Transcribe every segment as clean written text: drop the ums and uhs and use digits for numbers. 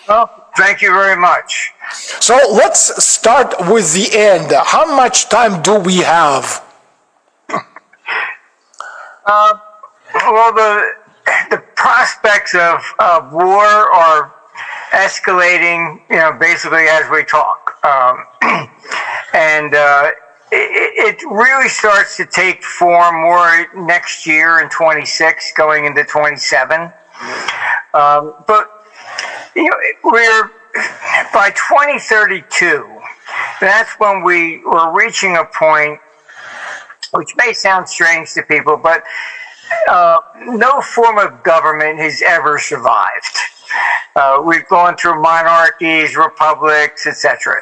Well, thank you very much. So let's start with the end. How much time do we have? Well, the prospects of war are escalating, basically as we talk. And it really starts to take form more next year in 26, going into 27. But we're by 2032. That's when we were reaching a point, which may sound strange to people, but no form of government has ever survived. We've gone through monarchies, republics, etc.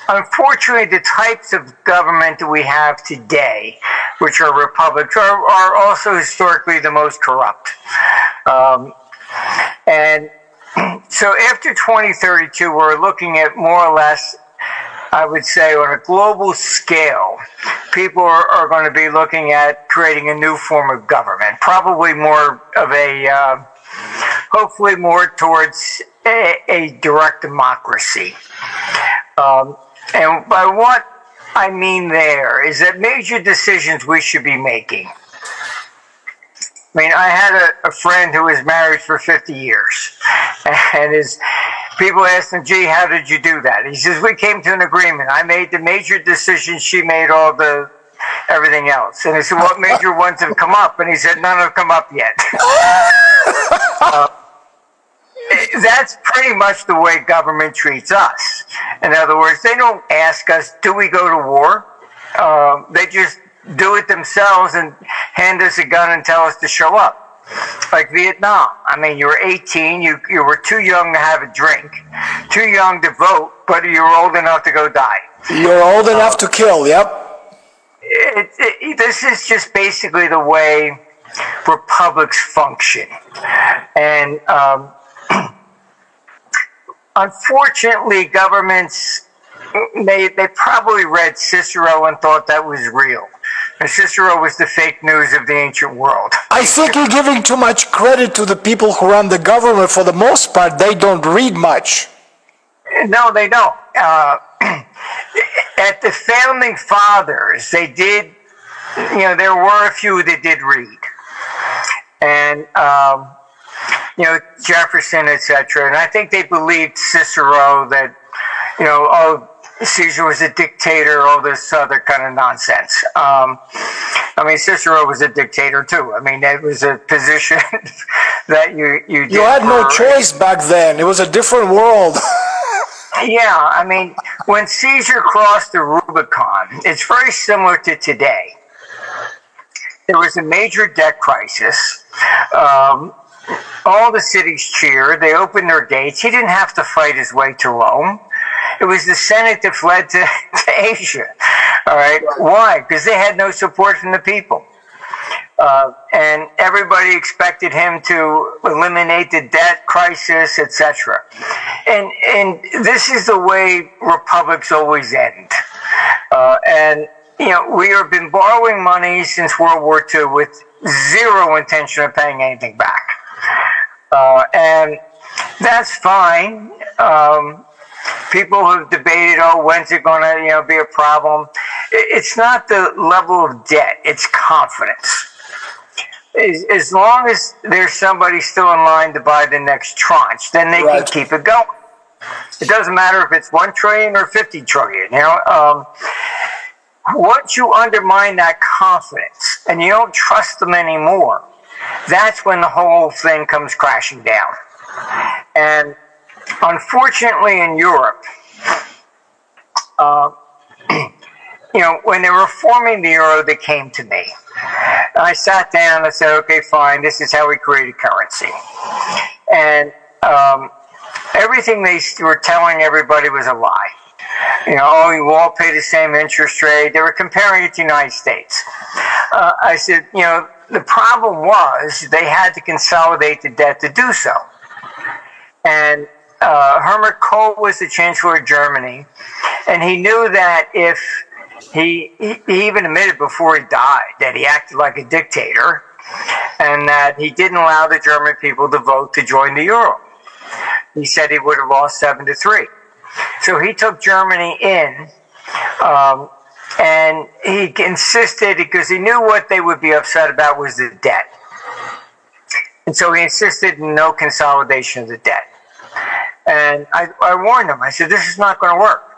Unfortunately, the types of government that we have today, which are republics, are also historically the most corrupt. And so after 2032, we're looking at more or less, I would say, on a global scale, people are going to be looking at creating a new form of government, probably more of a, hopefully more towards a direct democracy. And by what I mean there is that major decisions we should be making. I mean, I had a friend who was married for 50 years, and people asked him, gee, how did you do that? He says, we came to an agreement. I made the major decisions, she made everything else. And I said, what major ones have come up? And he said, none have come up yet. That's pretty much the way government treats us. In other words, they don't ask us, do we go to war? They just do it themselves and hand us a gun and tell us to show up. Like Vietnam. I mean, you were 18, you were too young to have a drink, too young to vote, but you were old enough to go die. You're old enough to kill, yep. This is just basically the way republics function. And unfortunately, governments, they probably read Cicero and thought that was real. And Cicero was the fake news of the ancient world. I think you're giving too much credit to the people who run the government. For the most part, they don't read much. No, they don't. At the founding fathers, they did, there were a few that did read. And, Jefferson, etc. And I think they believed Cicero that, Caesar was a dictator, all this other kind of nonsense. Cicero was a dictator too. I mean, that was a position that you did. You had no choice back then. It was a different world. Yeah, I mean, when Caesar crossed the Rubicon, it's very similar to today. There was a major debt crisis. All the cities cheered. They opened their gates. He didn't have to fight his way to Rome. It was the Senate that fled to Asia. All right. Why? Because they had no support from the people. And everybody expected him to eliminate the debt crisis, etc. And this is the way republics always end. We have been borrowing money since World War II with zero intention of paying anything back. And that's fine. People have debated, when's it going to, be a problem? It's not the level of debt; it's confidence. As long as there's somebody still in line to buy the next tranche, then they can keep it going. It doesn't matter if it's 1 trillion or 50 trillion. Once you undermine that confidence and you don't trust them anymore, that's when the whole thing comes crashing down. And unfortunately, in Europe, when they were forming the euro, they came to me. I sat down and said, okay, fine, this is how we create a currency. And everything they were telling everybody was a lie. You all pay the same interest rate. They were comparing it to the United States. I said, the problem was they had to consolidate the debt to do so. And Helmut Kohl was the Chancellor of Germany, and he knew that if he even admitted before he died that he acted like a dictator, and that he didn't allow the German people to vote to join the euro. He said he would have lost 7-3. So he took Germany in, and he insisted, because he knew what they would be upset about was the debt. And so he insisted in no consolidation of the debt. And I warned him. I said, this is not going to work.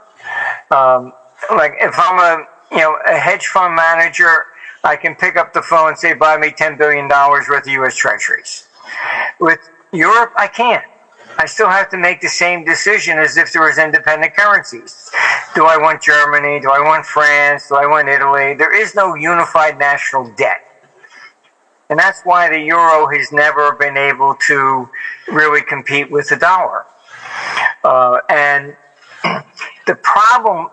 Like if I'm a hedge fund manager, I can pick up the phone and say, buy me $10 billion worth of U.S. Treasuries. With Europe, I can't. I still have to make the same decision as if there was independent currencies. Do I want Germany? Do I want France? Do I want Italy? There is no unified national debt. And that's why the euro has never been able to really compete with the dollar. And the problem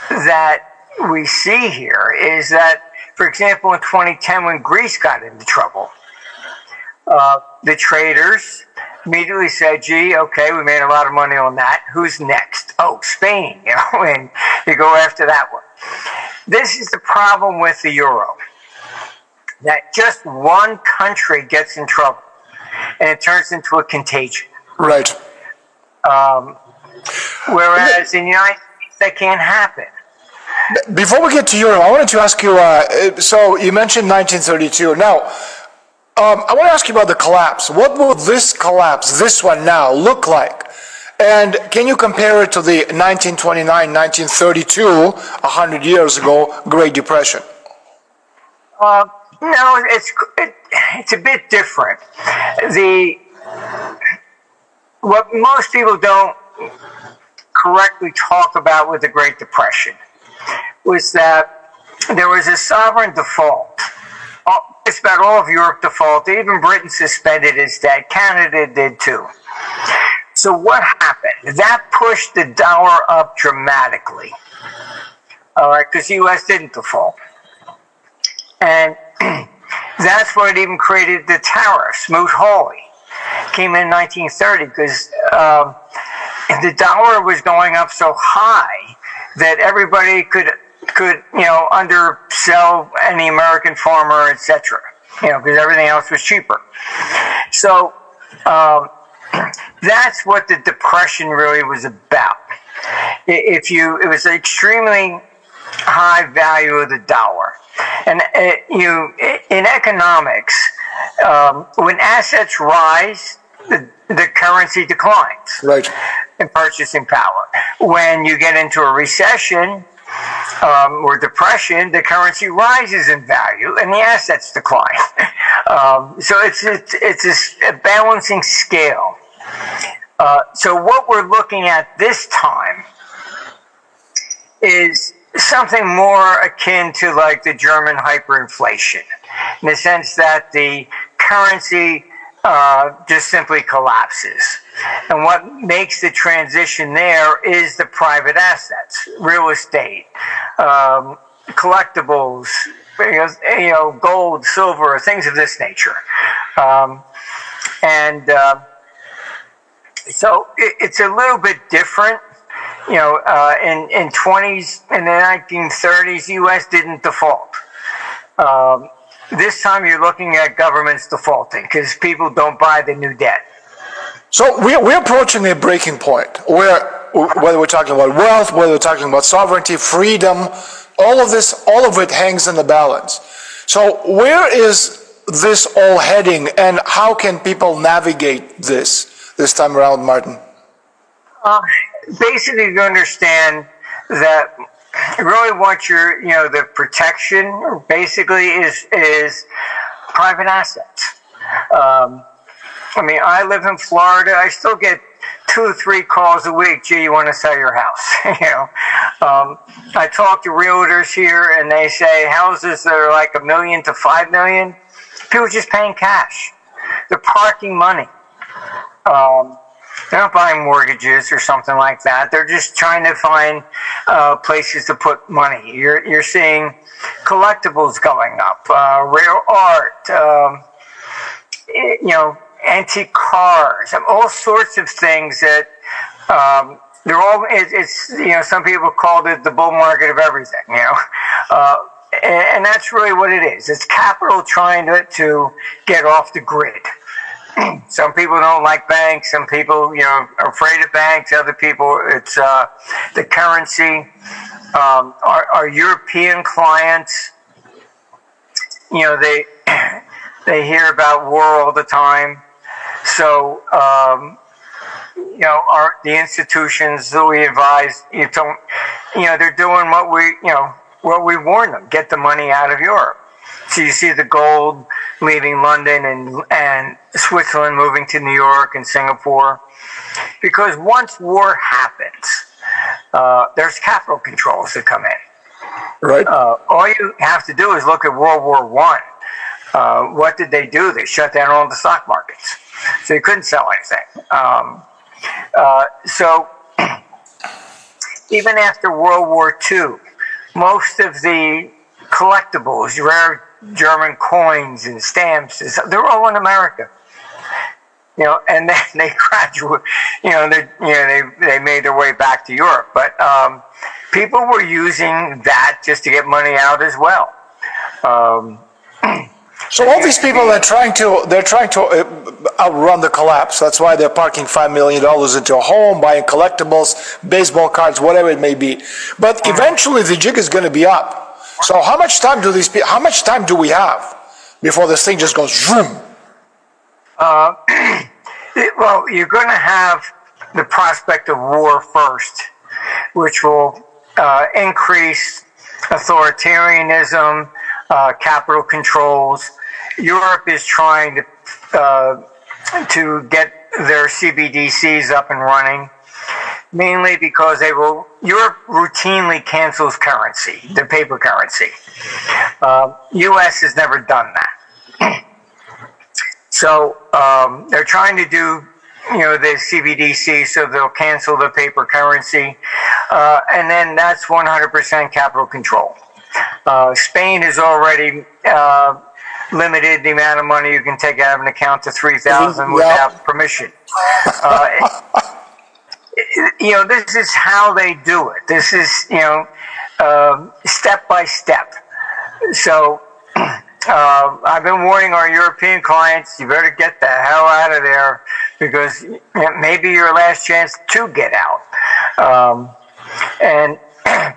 that we see here is that, for example, in 2010, when Greece got into trouble, the traders immediately said, gee, okay, we made a lot of money on that. Who's next? Oh, Spain, and you go after that one. This is the problem with the euro, that just one country gets in trouble and it turns into a contagion. Right. Whereas in the United States, that can't happen. Before we get to Europe, I wanted to ask you, so you mentioned 1932. Now, I want to ask you about the collapse. What will this collapse, this one now, look like? And can you compare it to the 1929, 1932, 100 years ago, Great Depression? No, it's a bit different. What most people don't correctly talk about with the Great Depression was that there was a sovereign default. Just about all of Europe defaulted. Even Britain suspended its debt. Canada did too. So what happened? That pushed the dollar up dramatically. All right, because the U.S. didn't default. And that's what even created the tariffs. Moot-Hawley came in 1930 because the dollar was going up so high that everybody could undersell any American farmer, etc. Because everything else was cheaper. So that's what the Depression really was about. It was an extremely high value of the dollar. And in economics, when assets rise, the currency declines. Right. In purchasing power. When you get into a recession or depression, the currency rises in value and the assets decline. So it's a balancing scale. So what we're looking at this time is something more akin to like the German hyperinflation, in the sense that the currency just simply collapses. And what makes the transition there is the private assets, real estate, collectibles, gold, silver, things of this nature. So it's a little bit different. In the 1930s, the U.S. didn't default. This time you're looking at governments defaulting because people don't buy the new debt. So we're approaching a breaking point where, whether we're talking about wealth, whether we're talking about sovereignty, freedom, all of it hangs in the balance. So where is this all heading, and how can people navigate this time around, Martin? Basically, you understand that really what the protection basically is private assets. I live in Florida. I still get 2 or 3 calls a week. Gee, you want to sell your house? I talk to realtors here, and they say houses that are like $1 million to $5 million, people are just paying cash. They're parking money. They're not buying mortgages or something like that. They're just trying to find places to put money. You're seeing collectibles going up, rare art, antique cars, all sorts of things that they're all. Some people called it the bull market of everything. And that's really what it is. It's capital trying to get off the grid. some people don't like banks. Some people, are afraid of banks. Other people, it's the currency. Our European clients, they they hear about war all the time. So, the institutions that we advise, they're doing what we warn them: get the money out of Europe. So you see the gold leaving London and Switzerland moving to New York and Singapore. Because once war happens, there's capital controls that come in. Right. All you have to do is look at World War One. What did they do? They shut down all the stock markets. So you couldn't sell anything. So even after World War II, most of the collectibles, rare German coins and stamps, they're all in America. And then they graduate, they made their way back to Europe. But people were using that just to get money out as well. So all these people they're trying to outrun the collapse. That's why they're parking $5 million into a home, buying collectibles, baseball cards, whatever it may be. But eventually the jig is going to be up. So how much time do we have before this thing just goes vroom? Well, you're going to have the prospect of war first, which will increase authoritarianism, capital controls. Europe is trying to get their CBDCs up and running, mainly because Europe routinely cancels currency, the paper currency. U.S. has never done that. So they're trying to do, the CBDC, so they'll cancel the paper currency, and then that's 100% capital control. Spain has already limited the amount of money you can take out of an account to 3,000 without permission. This is how they do it. This is, step by step. So I've been warning our European clients, you better get the hell out of there, because maybe your last chance to get out.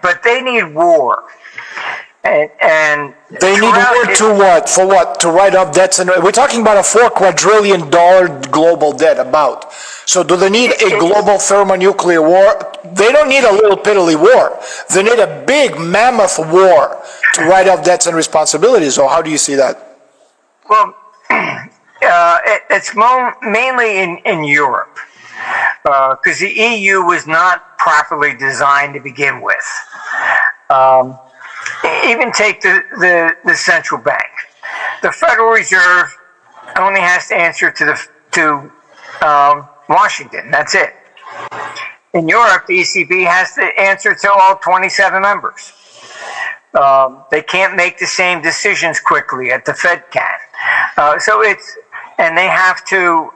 But they need war. And they need war to what? For what? To write off debts? And we're talking about a $4 quadrillion global debt. So do they need a global thermonuclear war? They don't need a little piddly war. They need a big mammoth war to write off debts and responsibilities. So how do you see that? Well, it's mainly in Europe, because the EU was not properly designed to begin with. Even take the central bank. The Federal Reserve only has to answer to Washington. That's it. In Europe, the ECB has to answer to all 27 members. They can't make the same decisions quickly as the Fed can. And they have to,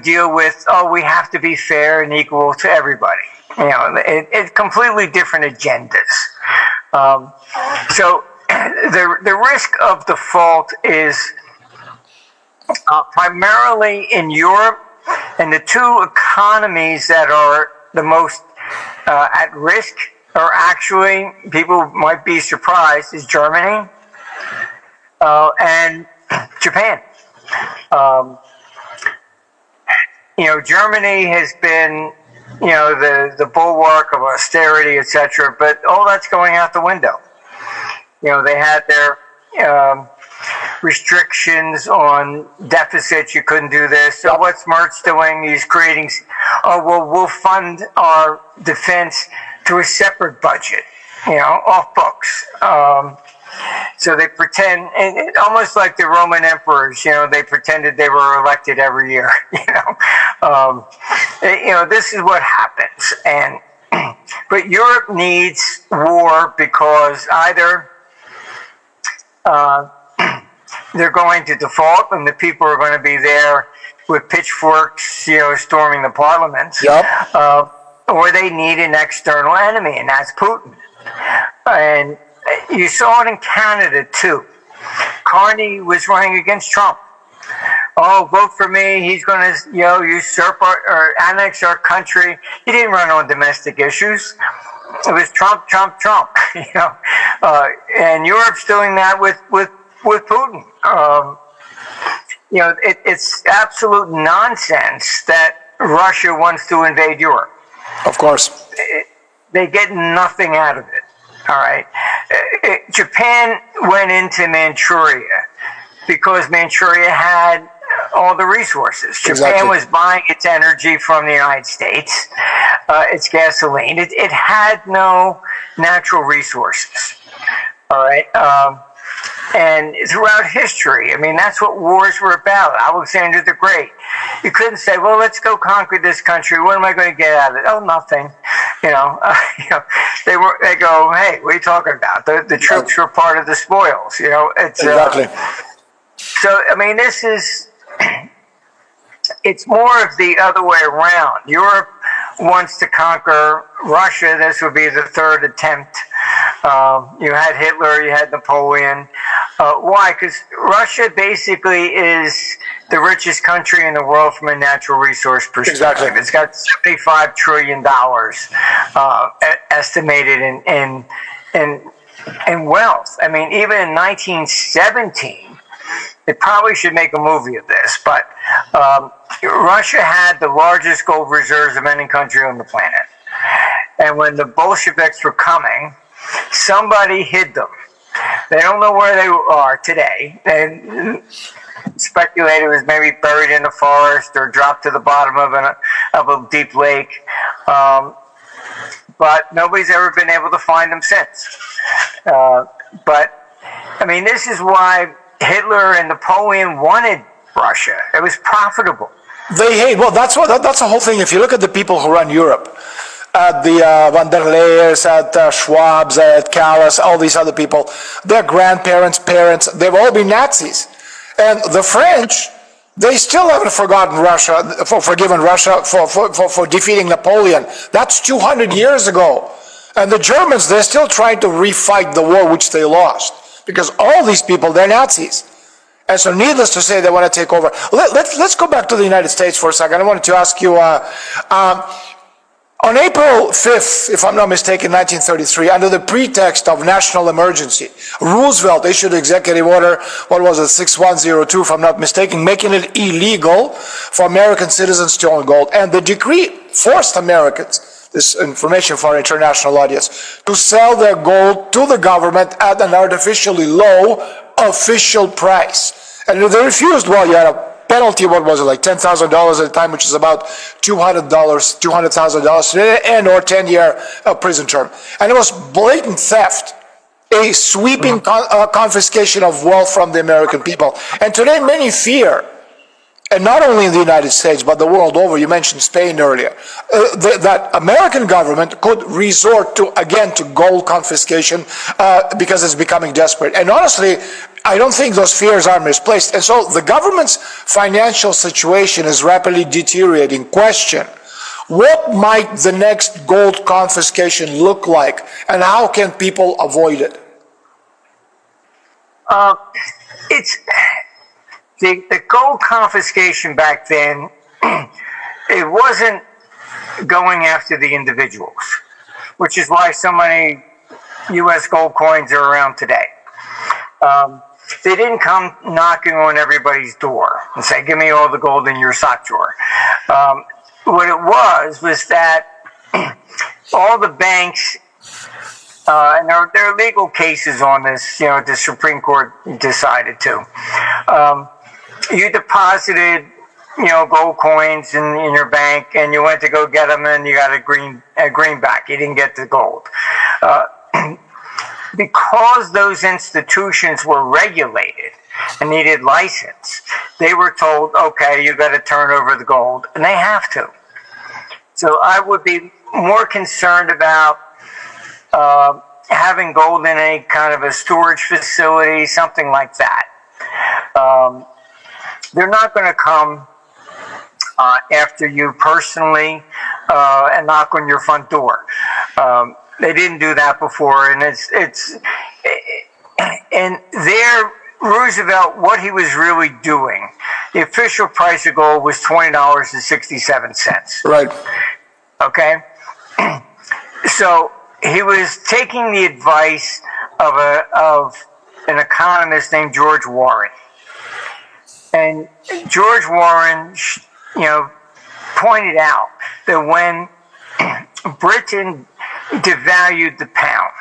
deal with, we have to be fair and equal to everybody. It's completely different agendas. So the risk of default is primarily in Europe, and the two economies that are the most at risk are actually, people might be surprised, is Germany and Japan. Germany has been, the bulwark of austerity, etc., but all that's going out the window. They had their restrictions on deficits. You couldn't do this. So what's Merz doing? He's creating, we'll fund our defense through a separate budget, off books. So they pretend, and almost like the Roman emperors, they pretended they were elected every year. This is what happens. But Europe needs war because either they're going to default, and the people are going to be there with pitchforks, storming the parliament. Or they need an external enemy, and that's Putin. And you saw it in Canada too. Carney was running against Trump. oh, vote for me, he's going to, usurp or annex our country. He didn't run on domestic issues. It was Trump, Trump, Trump. And Europe's doing that with Putin. It's absolute nonsense that Russia wants to invade Europe. Of course. They get nothing out of it. All right. Japan went into Manchuria because Manchuria had all the resources. Japan was buying its energy from the United States, its gasoline. It had no natural resources. All right. And throughout history, I mean, that's what wars were about. Alexander the Great. You couldn't say, well, let's go conquer this country. What am I going to get out of it? Oh, nothing. They go, hey, what are you talking about? The troops were part of the spoils. It's exactly. So, I mean, it's more of the other way around. Europe wants to conquer Russia. This would be the third attempt. You had Hitler, you had Napoleon. Why? Because Russia basically is the richest country in the world from a natural resource perspective. Exactly. It's got $75 trillion estimated in wealth. I mean, even in 1917, they probably should make a movie of this, but Russia had the largest gold reserves of any country on the planet. And when the Bolsheviks were coming, somebody hid them. They don't know where they are today. They speculate it was maybe buried in the forest or dropped to the bottom of a deep lake. But nobody's ever been able to find them since. But, I mean, this is why Hitler and Napoleon wanted Russia. It was profitable. That's the whole thing. If you look at the people who run Europe, at the Van der Leyers, at Schwab's, at Callas, all these other people, their grandparents, parents, they've all been Nazis. And the French, they still haven't forgiven Russia for defeating Napoleon. That's 200 years ago. And the Germans, they're still trying to refight the war which they lost. Because all these people, they're Nazis. And so needless to say, they want to take over. Let's go back to the United States for a second. I wanted to ask you, on April 5th, if I'm not mistaken, 1933, under the pretext of national emergency, Roosevelt issued executive order, 6102, if I'm not mistaken, making it illegal for American citizens to own gold. And the decree forced Americans, this information for our international audience, to sell their gold to the government at an artificially low official price. And they refused. Well, you had a penalty, what was it, like $10,000 at the time, which is about $200,000 today, and or 10-year prison term. And it was blatant theft, a sweeping confiscation of wealth from the American people. And today many fear, and not only in the United States, but the world over, you mentioned Spain earlier, that American government could resort to gold confiscation because it's becoming desperate. And honestly, I don't think those fears are misplaced. And so the government's financial situation is rapidly deteriorating. Question: what might the next gold confiscation look like, and how can people avoid it? The gold confiscation back then, it wasn't going after the individuals, which is why so many U.S. gold coins are around today. They didn't come knocking on everybody's door and say, give me all the gold in your sock drawer. What it was that all the banks, and there are legal cases on this, the Supreme Court decided to. You deposited, gold coins in your bank, and you went to go get them, and you got a greenback. You didn't get the gold. Because those institutions were regulated and needed license, they were told, okay, you got to turn over the gold, and they have to. So I would be more concerned about having gold in a kind of a storage facility, something like that. They're not going to come after you personally and knock on your front door. They didn't do that before, and and Roosevelt, what he was really doing, the official price of gold was $20.67. Right. Okay? So he was taking the advice of an economist named George Warren. And George Warren, pointed out that when Britain devalued the pound,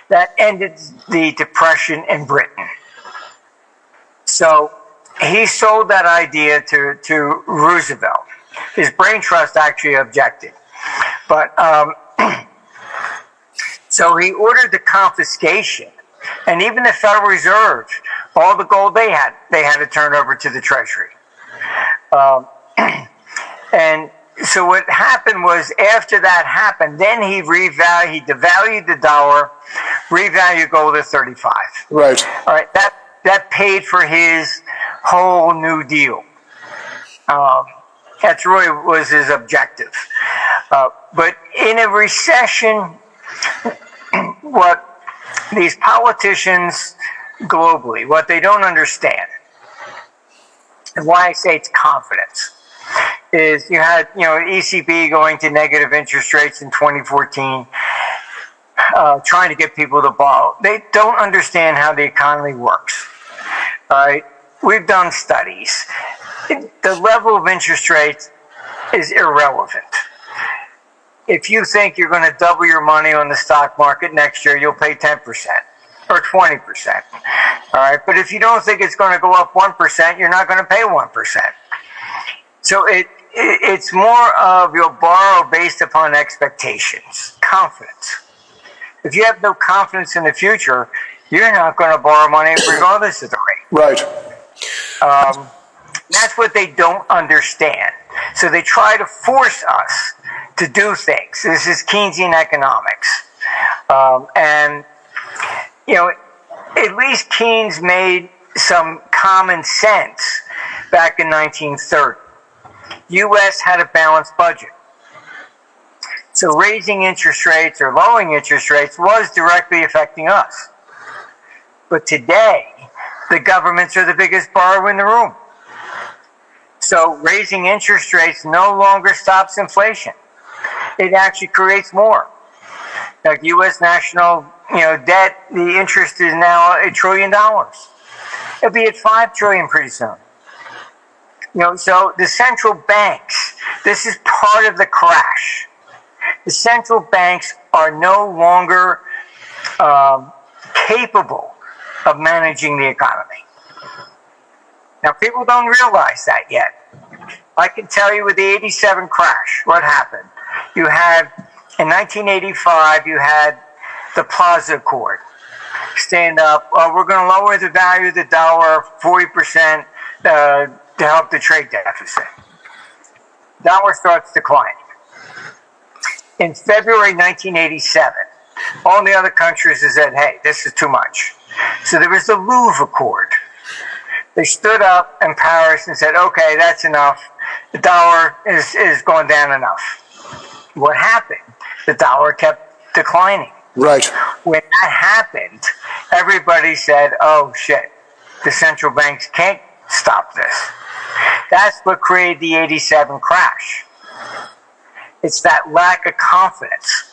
that ended the Depression in Britain. So he sold that idea to Roosevelt. His brain trust actually objected. But so he ordered the confiscation, and even the Federal Reserve, all the gold they had to turn over to the Treasury. And so what happened was, after that happened, then he devalued the dollar, revalued gold at 35. Right. All right, that paid for his whole New Deal. That's really was his objective. But in a recession, what these politicians globally, what they don't understand, and why I say it's confidence, is you had ECB going to negative interest rates in 2014, trying to get people to borrow. They don't understand how the economy works. All right, we've done studies. The level of interest rates is irrelevant. If you think you're going to double your money on the stock market next year, you'll pay 10% or 20%. All right, but if you don't think it's going to go up 1%, you're not going to pay 1%. So it's more of you'll borrow based upon expectations, confidence. If you have no confidence in the future, you're not going to borrow money regardless of the rate. Right. That's what they don't understand. So they try to force us to do things. This is Keynesian economics. And at least Keynes made some common sense back in 1930. U.S. had a balanced budget. So raising interest rates or lowering interest rates was directly affecting us. But today, the governments are the biggest borrower in the room. So raising interest rates no longer stops inflation. It actually creates more. Like U.S. national debt, the interest is now $1 trillion. It'll be at $5 trillion pretty soon. So the central banks, this is part of the crash. The central banks are no longer capable of managing the economy. Now, people don't realize that yet. I can tell you with the 87 crash, what happened. You had, in 1985, you had the Plaza Accord. Stand up, we're going to lower the value of the dollar 40% to help the trade deficit. Dollar starts declining. In February 1987, all the other countries said, hey, this is too much. So there was the Louvre Accord. They stood up in Paris and said, okay, that's enough. The dollar is going down enough. What happened? The dollar kept declining. Right. When that happened, everybody said, oh, shit, the central banks can't stop this. That's what created the 87 crash. It's that lack of confidence.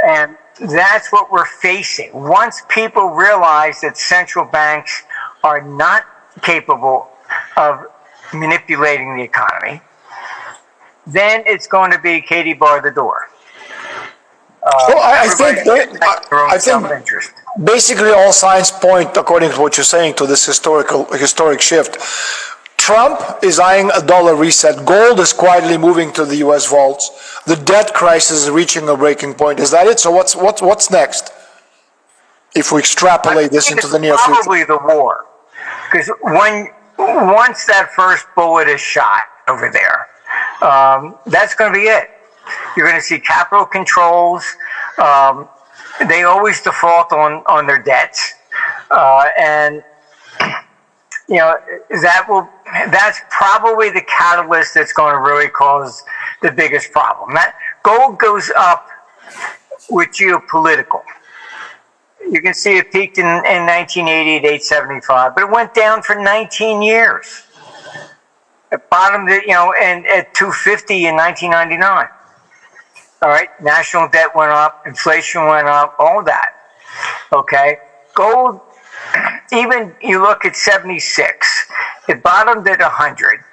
And that's what we're facing. Once people realize that central banks are not capable of manipulating the economy, then it's going to be Katie bar the door. Well, I think basically all signs point, according to what you're saying, to this historic shift. Trump is eyeing a dollar reset. Gold is quietly moving to the U.S. vaults. The debt crisis is reaching a breaking point. Is that it? So what's next? If we extrapolate this into the near future, probably the war, because once that first bullet is shot over there, that's going to be it. You're going to see capital controls. They always default on their debts, and that's probably the catalyst that's going to really cause the biggest problem. That gold goes up with geopolitical. You can see it peaked in 1980 at 875, but it went down for 19 years. It bottomed at, and at 250 in 1999. All right, national debt went up, inflation went up, all that. Okay, gold, even you look at 76, it bottomed at 100.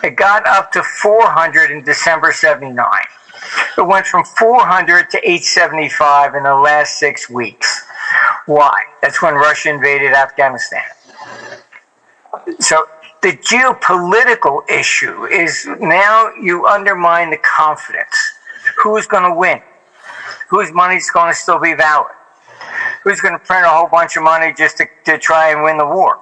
It got up to 400 in December 79. It went from 400 to 875 in the last 6 weeks. Why? That's when Russia invaded Afghanistan. So the geopolitical issue is now you undermine the confidence. Who's going to win? Whose money's going to still be valid? Who's going to print a whole bunch of money just to try and win the war?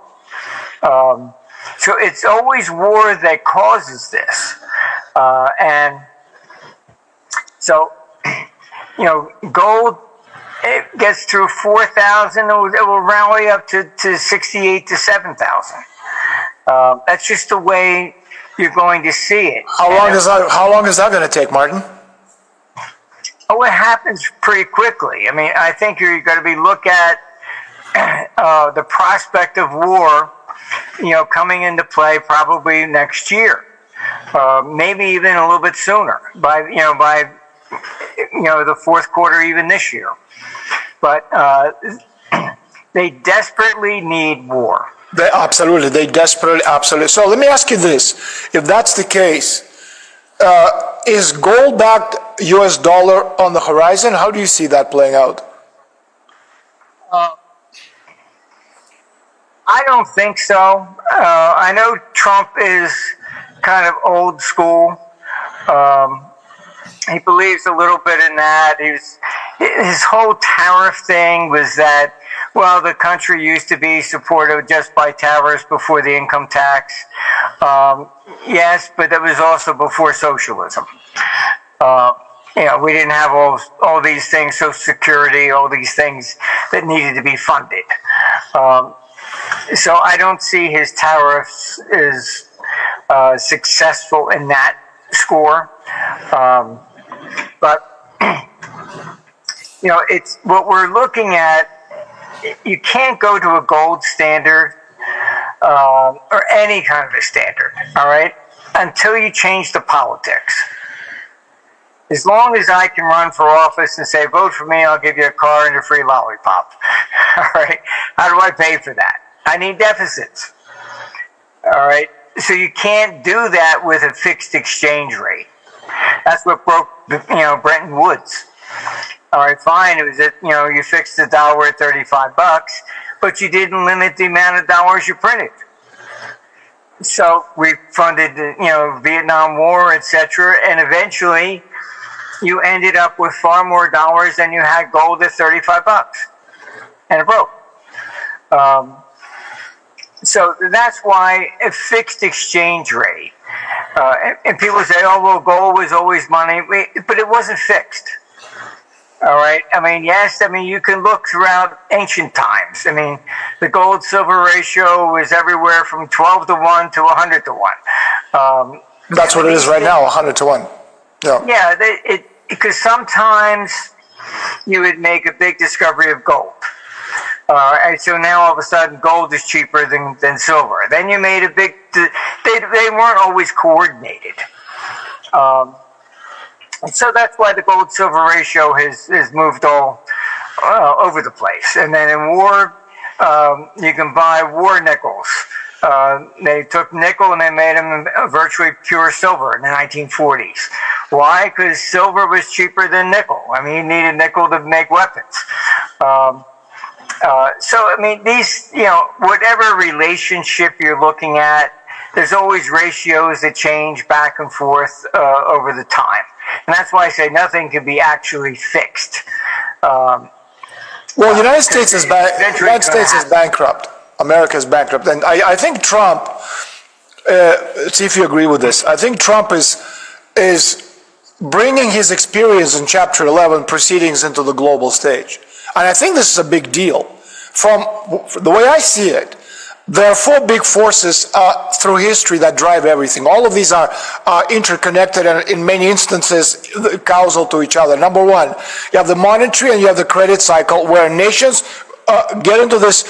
So it's always war that causes this. And so, gold, it gets through 4,000, it will rally up to 68 to 7,000. That's just the way you're going to see it. How long is that going to take, Martin? Oh, it happens pretty quickly. I mean, I think you're going to be look at the prospect of war, coming into play probably next year, maybe even a little bit sooner by the fourth quarter, even this year. But they desperately need war. They desperately. So let me ask you this: if that's the case, is gold-backed U.S. dollar on the horizon? How do you see that playing out? I don't think so. I know Trump is kind of old school. He believes a little bit in that. His whole tariff thing was that, well, the country used to be supported just by tariffs before the income tax. Yes, but that was also before socialism. We didn't have all these things, Social Security, all these things that needed to be funded. So I don't see his tariffs as successful in that score. But it's what we're looking at. You can't go to a gold standard or any kind of a standard, all right, until you change the politics. As long as I can run for office and say, vote for me, I'll give you a car and a free lollipop. All right, how do I pay for that? I need deficits. All right, so you can't do that with a fixed exchange rate. That's what broke, Bretton Woods. All right, fine. It was that you fixed the dollar at $35, but you didn't limit the amount of dollars you printed. So we funded the Vietnam War, etc., and eventually you ended up with far more dollars than you had gold at $35, and it broke. So that's why a fixed exchange rate. And people say, oh, well, gold was always money, but it wasn't fixed. All right. I mean, yes. I mean, you can look throughout ancient times. I mean, the gold-silver ratio was everywhere from 12 to 1 to 100 to 1. That's what it is right now, 100 to 1. Yeah. Yeah. Because sometimes you would make a big discovery of gold. And so now all of a sudden gold is cheaper than silver. Then you made a big. They weren't always coordinated. And so that's why the gold-silver ratio has moved all over the place. And then in war, you can buy war nickels. They took nickel and they made them virtually pure silver in the 1940s. Why? Because silver was cheaper than nickel. I mean, you needed nickel to make weapons. So, I mean, these, whatever relationship you're looking at, there's always ratios that change back and forth over the time. And that's why I say nothing can be actually fixed. Well, the United States is bankrupt. America is bankrupt. And I think Trump, see if you agree with this, I think Trump is bringing his experience in Chapter 11 proceedings into the global stage. And I think this is a big deal. From the way I see it, there are four big forces through history that drive everything. All of these are interconnected and in many instances causal to each other. Number one, you have the monetary and you have the credit cycle where nations get into this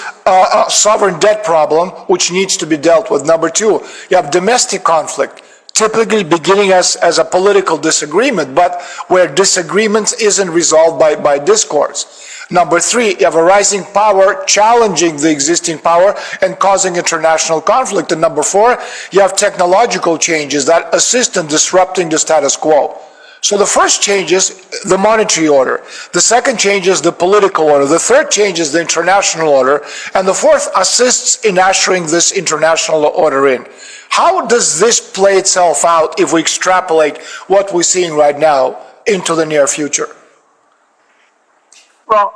sovereign debt problem, which needs to be dealt with. Number two, you have domestic conflict, typically beginning as a political disagreement, but where disagreements isn't resolved by discourse. Number three, you have a rising power challenging the existing power and causing international conflict. And number four, you have technological changes that assist in disrupting the status quo. So the first change is the monetary order. The second change is the political order. The third change is the international order. And the fourth assists in ushering this international order in. How does this play itself out if we extrapolate what we're seeing right now into the near future? Well,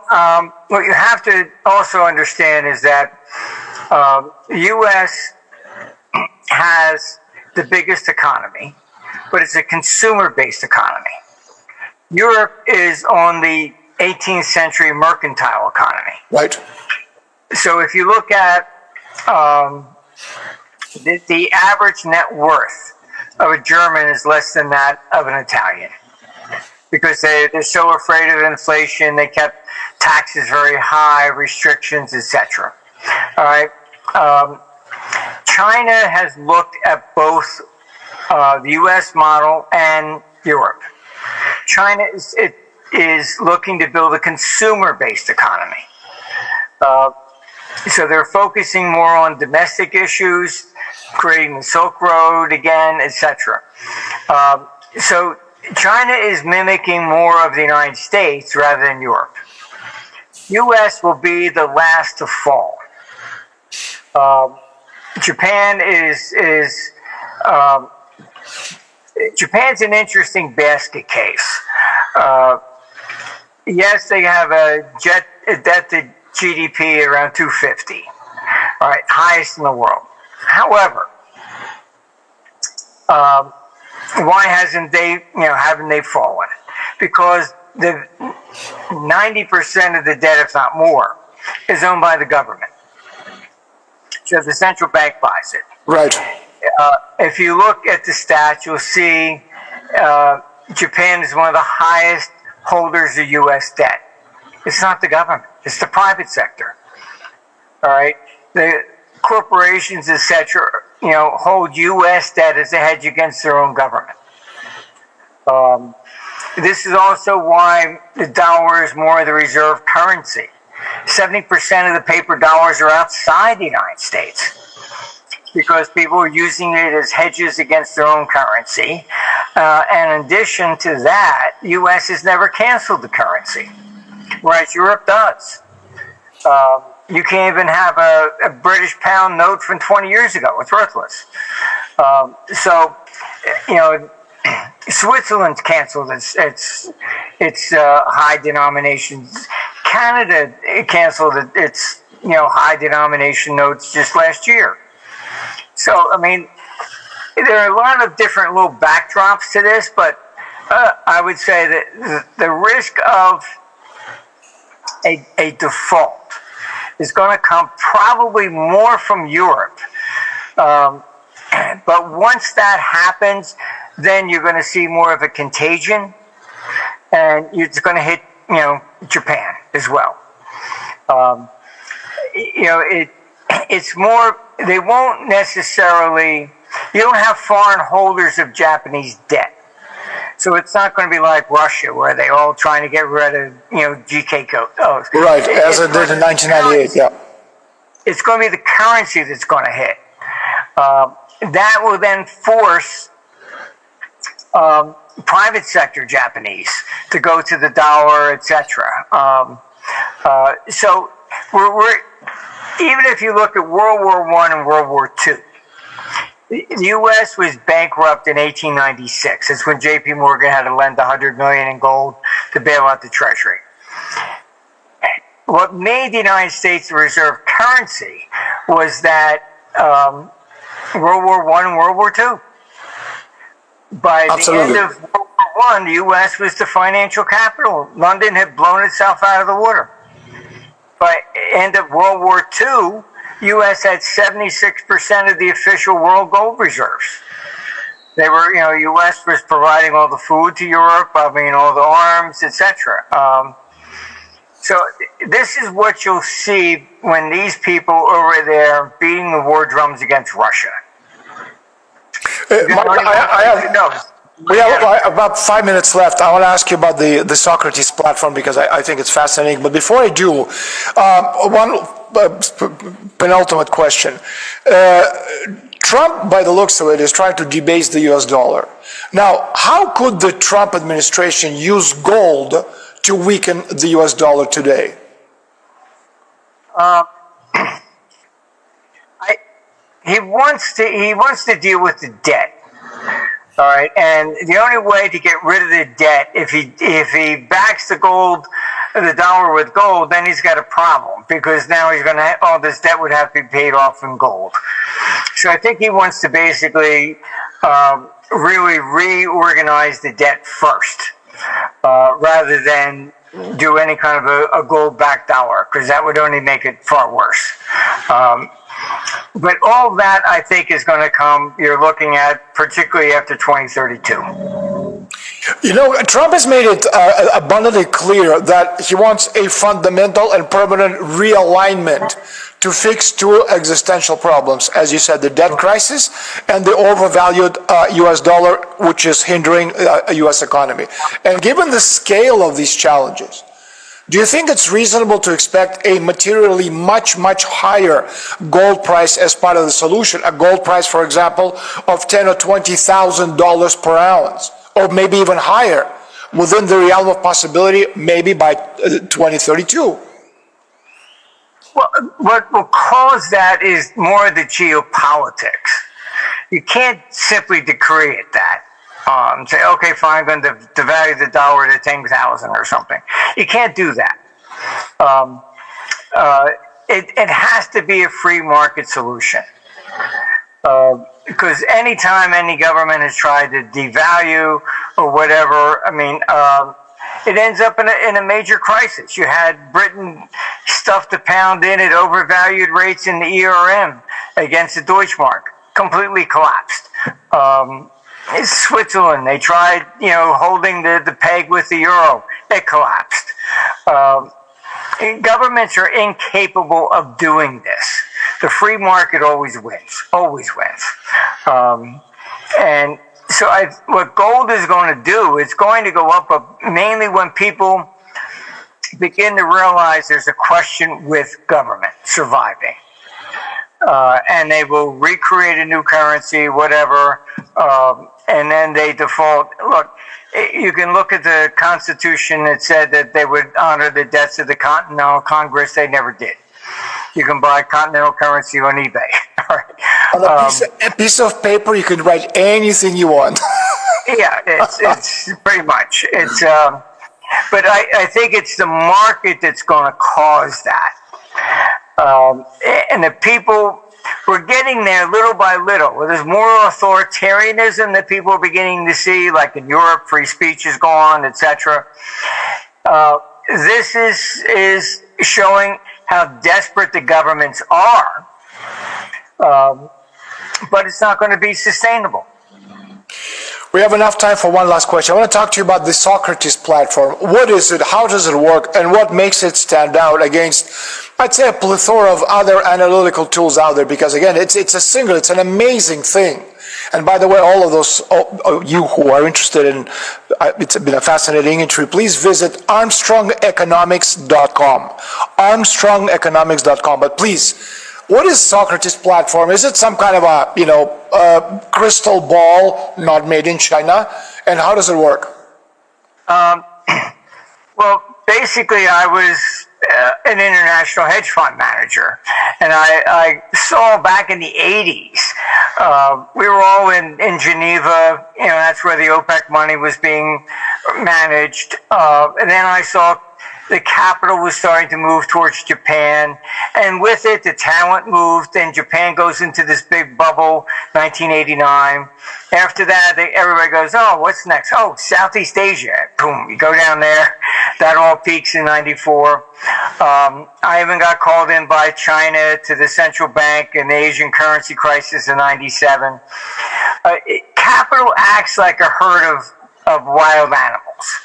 what you have to also understand is that the U.S. has the biggest economy, but it's a consumer-based economy. Europe is on the 18th century mercantile economy. Right. So if you look at the average net worth of a German is less than that of an Italian, because they're so afraid of inflation. They kept taxes very high, restrictions, etc. All right. China has looked at both the U.S. model and Europe. China is looking to build a consumer-based economy. So they're focusing more on domestic issues, creating the Silk Road again, etc. So China is mimicking more of the United States rather than Europe. U.S. will be the last to fall. Japan Japan's an interesting basket case. Yes, they have a debt to GDP around 250, all right, highest in the world. However, why haven't they fallen? Because the 90% of the debt, if not more, is owned by the government. So the central bank buys it. Right. If you look at the stats, you'll see Japan is one of the highest holders of U.S. debt. It's not the government; it's the private sector. All right, the corporations, etc., hold U.S. debt as a hedge against their own government. This is also why the dollar is more of the reserve currency. 70% of the paper dollars are outside the United States because people are using it as hedges against their own currency. And in addition to that, the U.S. has never canceled the currency, whereas Europe does. You can't even have a British pound note from 20 years ago. It's worthless. Switzerland canceled its high denominations. Canada canceled its high denomination notes just last year. So I mean, there are a lot of different little backdrops to this, but I would say that the risk of a default is going to come probably more from Europe. But once that happens, then you're going to see more of a contagion, and it's going to hit, Japan as well. It's more, they won't necessarily, you don't have foreign holders of Japanese debt. So it's not going to be like Russia, where they all trying to get rid of, GK codes. Right, as it did in 1998, yeah. It's going to be the currency that's going to hit. That will then force private sector Japanese to go to the dollar, etc. So we're even if you look at World War I and World War II, the U.S. was bankrupt in 1896. It's when J.P. Morgan had to lend $100 million in gold to bail out the Treasury. What made the United States the reserve currency was that World War I and World War II. By Absolutely. the end of World War I, the U.S. was the financial capital. London had blown itself out of the water. By the end of World War II, U.S. had 76% of the official world gold reserves. They were, U.S. was providing all the food to Europe, all the arms, etc. So this is what you'll see when these people over there beating the war drums against Russia. We have about 5 minutes left. I want to ask you about the Socrates platform because I think it's fascinating. But before I do, one penultimate question. Trump, by the looks of it, is trying to debase the US dollar. Now, how could the Trump administration use gold to weaken the US dollar today? He wants to deal with the debt. All right, and the only way to get rid of the debt, if he backs the dollar with gold, then he's got a problem because now he's going to all this debt would have to be paid off in gold. So I think he wants to basically really reorganize the debt first, rather than do any kind of a gold-backed dollar, because that would only make it far worse. But all that, I think, is going to come, you're looking at, particularly after 2032. You know, Trump has made it abundantly clear that he wants a fundamental and permanent realignment to fix two existential problems. As you said, the debt crisis and the overvalued US dollar, which is hindering a US economy. And given the scale of these challenges, do you think it's reasonable to expect a materially much higher gold price as part of the solution? A gold price, for example, of $10,000 or $20,000 per ounce, or maybe even higher, within the realm of possibility, maybe by 2032? Well, what will cause that is more the geopolitics. You can't simply decree it that. Say, okay, fine, I'm going to devalue the dollar to 10,000 or something. You can't do that. It has to be a free market solution. Because anytime any government has tried to devalue or whatever, I mean, it ends up in a major crisis. You had Britain stuff the pound in at overvalued rates in the ERM against the Deutschmark, completely collapsed. Switzerland, they tried, holding the peg with the euro. It collapsed. Governments are incapable of doing this. The free market always wins, and so what gold is going to do, it's going to go up mainly when people begin to realize there's a question with government surviving. And they will recreate a new currency, whatever, and then they default. Look, you can look at the Constitution that said that they would honor the debts of the Continental Congress. They never did. You can buy continental currency on eBay. All right. On a piece of paper, you can write anything you want. Yeah, it's pretty much. But I think it's the market that's going to cause that. And the people, we're getting there little by little. There's more authoritarianism that people are beginning to see, like in Europe, free speech is gone, etc. This is showing how desperate the governments are, but it's not going to be sustainable. We have enough time for one last question. I want to talk to you about the Socrates platform. What is it? How does it work? And what makes it stand out against, I'd say, a plethora of other analytical tools out there? Because again, it's an amazing thing. And by the way, all of those, you who are interested in, it's been a fascinating entry, please visit armstrongeconomics.com. armstrongeconomics.com. But please, what is Socrates platform? Is it some kind of a crystal ball not made in China? And how does it work? Well, basically, I was an international hedge fund manager, and I saw back in the 80s, we were all in Geneva. That's where the OPEC money was being managed. And then I saw the capital was starting to move towards Japan, and with it, the talent moved, and Japan goes into this big bubble, 1989. After that, everybody goes, oh, what's next? Oh, Southeast Asia. Boom, you go down there. That all peaks in 94. I even got called in by China to the central bank and the Asian currency crisis in 97. Capital acts like a herd of wild animals.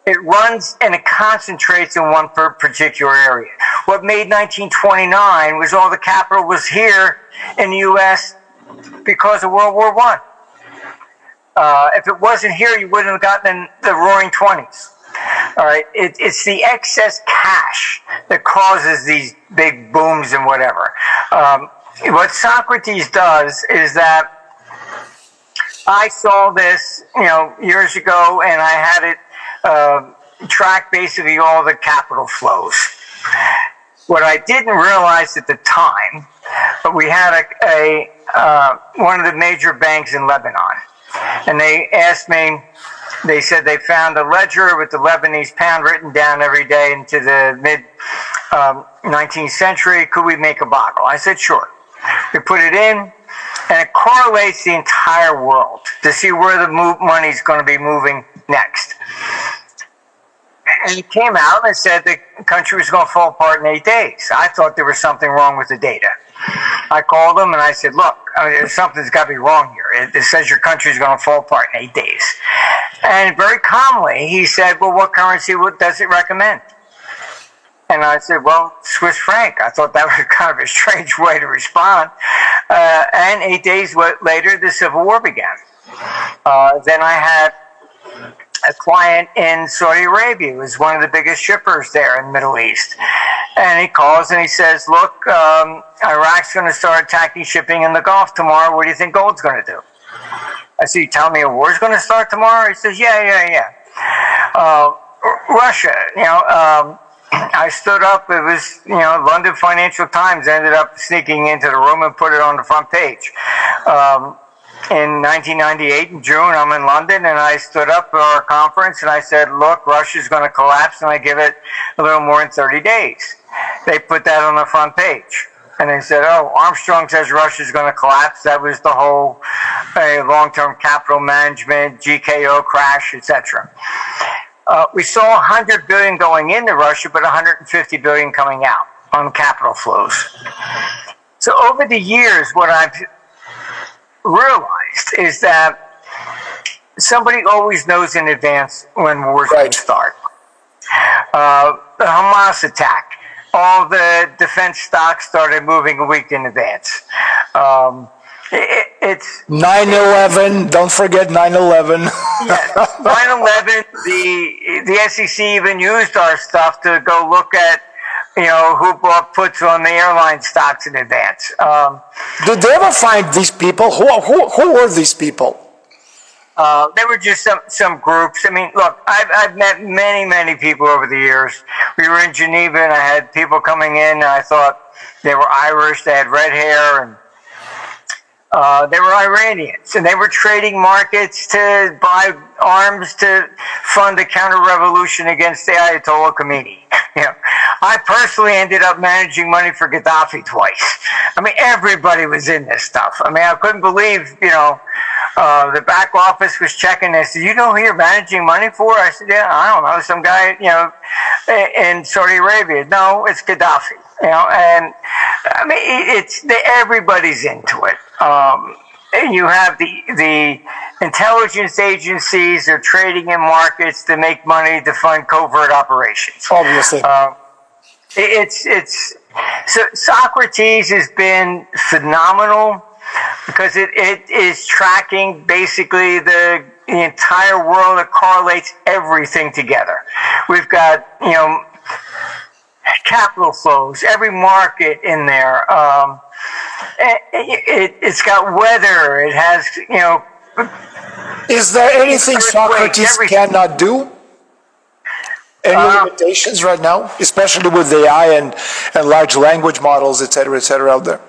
It runs and it concentrates in one particular area. What made 1929 was all the capital was here in the U.S. because of World War I. If it wasn't here, you wouldn't have gotten the Roaring '20s. All right, it's the excess cash that causes these big booms and whatever. What Socrates does is that I saw this, years ago, and I had it track basically all the capital flows. What I didn't realize at the time, but we had one of the major banks in Lebanon, and they asked me. They said they found a ledger with the Lebanese pound written down every day into the mid 19th century. Could we make a bottle? I said, sure. We put it in, and it correlates the entire world to see where the money's going to be moving next. And it came out and it said the country was going to fall apart in 8 days. I thought there was something wrong with the data. I called him and I said, look, something's got to be wrong here. It says your country's going to fall apart in 8 days. And very calmly, he said, well, what currency does it recommend? And I said, well, Swiss franc. I thought that was kind of a strange way to respond. And 8 days later, the Civil War began. Then I had a client in Saudi Arabia, who was one of the biggest shippers there in the Middle East. And he calls and he says, look, Iraq's going to start attacking shipping in the Gulf tomorrow. What do you think gold's going to do? I said, you tell me a war's going to start tomorrow? He says, yeah. Russia, I stood up. It was, London Financial Times ended up sneaking into the room and put it on the front page. In 1998, in June, I'm in London, and I stood up for our conference, and I said, look, Russia's going to collapse, and I give it a little more than 30 days. They put that on the front page. And they said, oh, Armstrong says Russia's going to collapse. That was the whole long-term capital management, GKO crash, etc. We saw $100 billion going into Russia, but $150 billion coming out on capital flows. So over the years, what I've realized is that somebody always knows in advance when war's going to start. The Hamas attack, all the defense stocks started moving a week in advance. It's 9/11. Don't forget 9/11. Yeah, 9/11. The SEC even used our stuff to go look at who bought puts on the airline stocks in advance. Did they ever find these people? Who were these people? They were just some groups. I mean, look, I've met many people over the years. We were in Geneva, and I had people coming in, and I thought they were Irish. They had red hair, and they were Iranians, and they were trading markets to buy arms to fund a counter-revolution against the Ayatollah Khomeini. I personally ended up managing money for Gaddafi twice. I mean, everybody was in this stuff. I mean, I couldn't believe, the back office was checking this. Do you know who you're managing money for? I said, yeah, I don't know. Some guy, in Saudi Arabia. No, it's Gaddafi. And I mean, everybody's into it. You have the intelligence agencies are trading in markets to make money to fund covert operations. Obviously. So Socrates has been phenomenal because it is tracking basically the entire world. It correlates everything together. We've got, capital flows, every market in there. It's got weather. It has, Is there anything Socrates cannot do? Any limitations right now, especially with AI and large language models, et cetera, out there?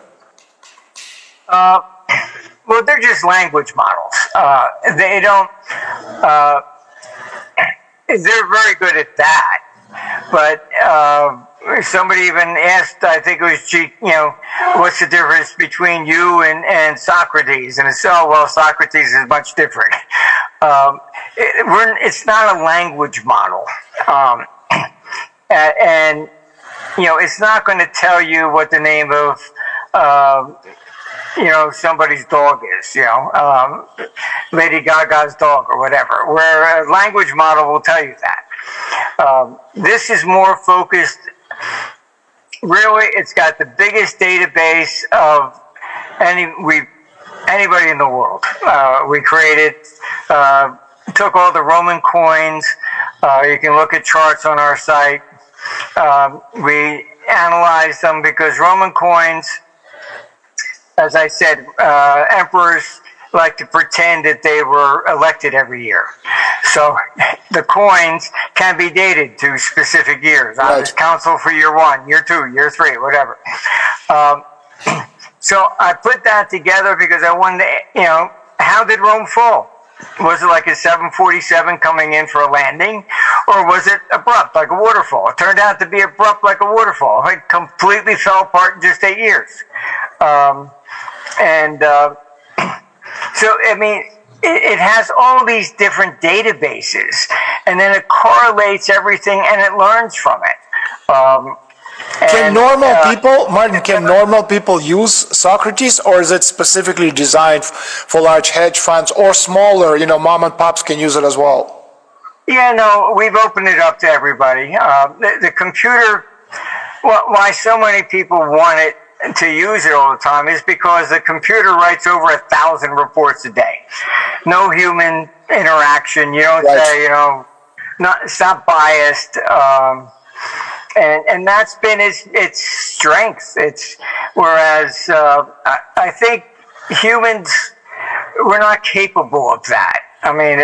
Well, they're just language models. They don't. They're very good at that, but somebody even asked, I think it was what's the difference between you and Socrates? And it's, oh, well, Socrates is much different. It's not a language model. And it's not going to tell you what the name of, somebody's dog is, Lady Gaga's dog or whatever, where a language model will tell you that. This is more focused. Really, it's got the biggest database of anybody in the world. We created, took all the Roman coins. You can look at charts on our site. We analyzed them because Roman coins, as I said, emperors like to pretend that they were elected every year. So the coins can be dated to specific years. I was consul for year 1, year 2, year 3, whatever. So I put that together because I wanted to, how did Rome fall? Was it like a 747 coming in for a landing? Or was it abrupt, like a waterfall? It turned out to be abrupt like a waterfall. It completely fell apart in just 8 years. So, I mean, it has all these different databases, and then it correlates everything, and it learns from it. Can normal people use Socrates, or is it specifically designed for large hedge funds or smaller, mom and pops can use it as well? Yeah, no, we've opened it up to everybody. The computer, why so many people want it to use it all the time is because the computer writes over 1,000 reports a day. No human interaction. You don't say, it's not biased. And that's been its strength. Whereas I think humans, we're not capable of that. I mean,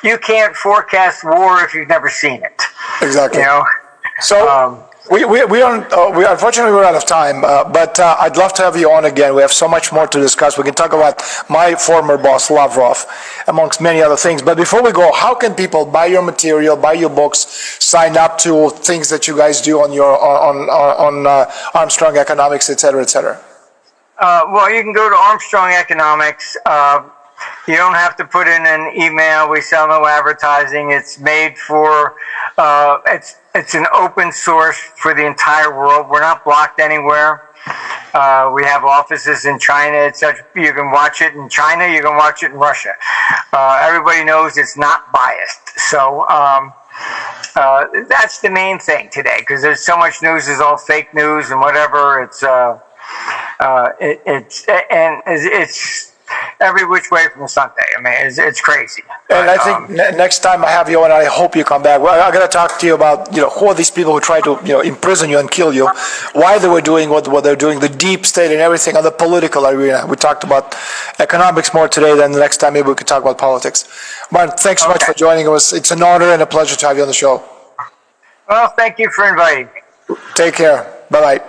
you can't forecast war if you've never seen it. Exactly. So we unfortunately we're out of time, but I'd love to have you on again. We have so much more to discuss. We can talk about my former boss Lavrov, amongst many other things. But before we go, how can people buy your material, buy your books, sign up to things that you guys do on your on Armstrong Economics, et cetera, et cetera? Well, you can go to Armstrong Economics. You don't have to put in an email. We sell no advertising. It's made for, it's an open source for the entire world. We're not blocked anywhere. We have offices in China, etc. You can watch it in China. You can watch it in Russia. Everybody knows it's not biased. So that's the main thing today, because there's so much news is all fake news and whatever. It's every which way from Sunday. I mean, it's crazy. And I think next time I have you on, I hope you come back. Well, I'm going to talk to you about, who are these people who try to, imprison you and kill you, why they were doing what they're doing, the deep state and everything on the political arena. We talked about economics more today. Then the next time maybe we could talk about politics. Martin, thanks so much for joining us. It's an honor and a pleasure to have you on the show. Well, thank you for inviting me. Take care. Bye-bye.